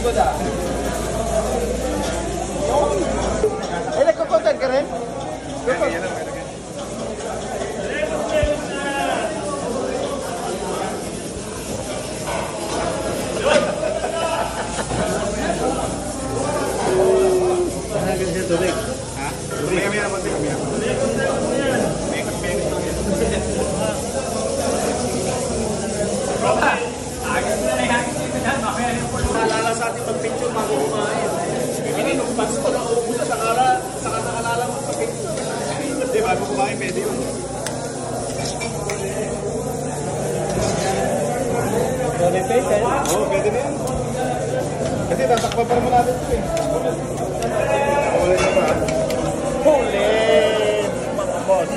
likod ah. Ay, nagkukontent ka rin? Tubig. Ha? Tubig kami na konti kami. Naalala sa ating pag-picture bago kumain. Bibili nung Pasko na uubusan sa naalala mo pag-picture. Hindi, bago kumain, pwede yun. Oo, pwede na yun. Kasi tatakpan pa naman natin ito eh. Huli na ba? Huli! Mga boss.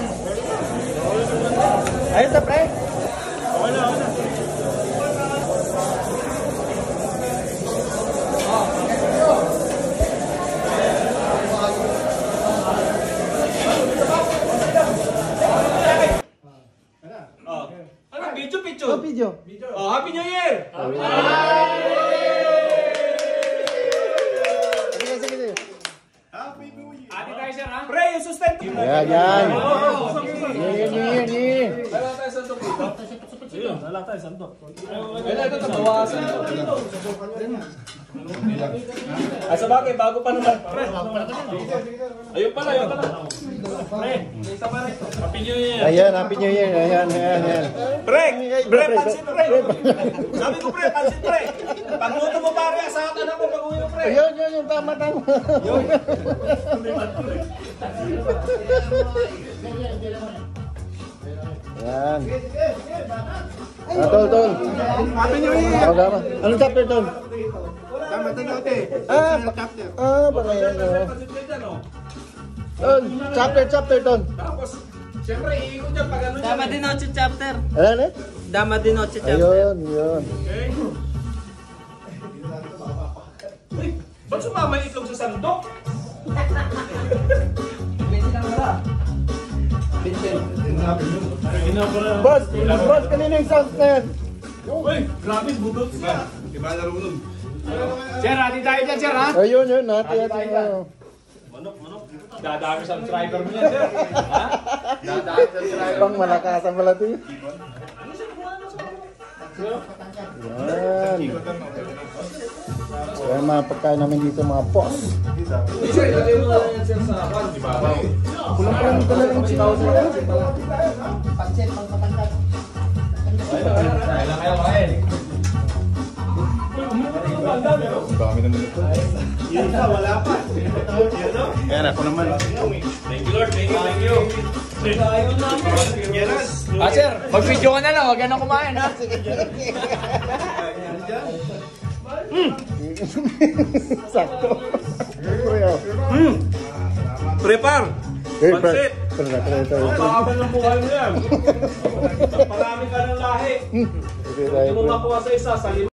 Ayun na, pre. Okay na, okay na. Ano, picture? Oh, video. Oh, Happy New Year! Sige, sige, sige. Ate tayo siya, ha? Pre, yung sustain! Yan, yan. Yan. Wala tayo sa dito. Ayun, wala tayo, santo. Wala ito, tabawasan. Ay, sa bagay, bago pa naman. Pre, ayun pala, ayun pala. Pre, isa pa rin. Happy New Year. Ayan, Happy New Year. Ayan. Pre, pansin, pre. Sabi ko, pre, pansin, pre. Pagluto mo, pare, asakan ako pag-uwi mo, pre. Yun, tama. Yan. Tol. Happy New Year! Anong chapter, Tol? Tama ito na ate. Chapter. Baka yan. Pansin ko dyan, oh. Tol, chapter, Tol. Tapos, siyempre, iikot dyan pag ano dyan. Dama din 8 chapter. Ano? Dama din 8 chapter. Ayun. Okay. Uy, ba't sumama yung itlog sa sandok? Boss, kanina yung sound na yan. Uy, grabe, budot siya. Iba na rin. Sir, hati tayo dyan, sir, ha? Ayun, hati. Manok. Dadami sa subscriber mo yan, sir. Ha? Dadami sa subscriber. Pang malakasan pala ito. Yan. Kaya mga pagkain namin dito mga boss. Sir, ilagay mo na yan, sir, sa akin. Di ba? Kulang pala ng chikaw sa Pansit, pangkatangkat. Kaya lang kayo kain. Ang dami naman ito. Yun pa, wala pa. Ayan, ako naman. Thank you, Lord. Thank you. Yes. Sir, mag-video ka na lang. Huwag ka na kumain, ha? Sakto. Prepare. Pansit. Ito. Pakabal ng buhay mo yan. Marami ka ng lahi. Hindi mo makuha sa isa, sa lima.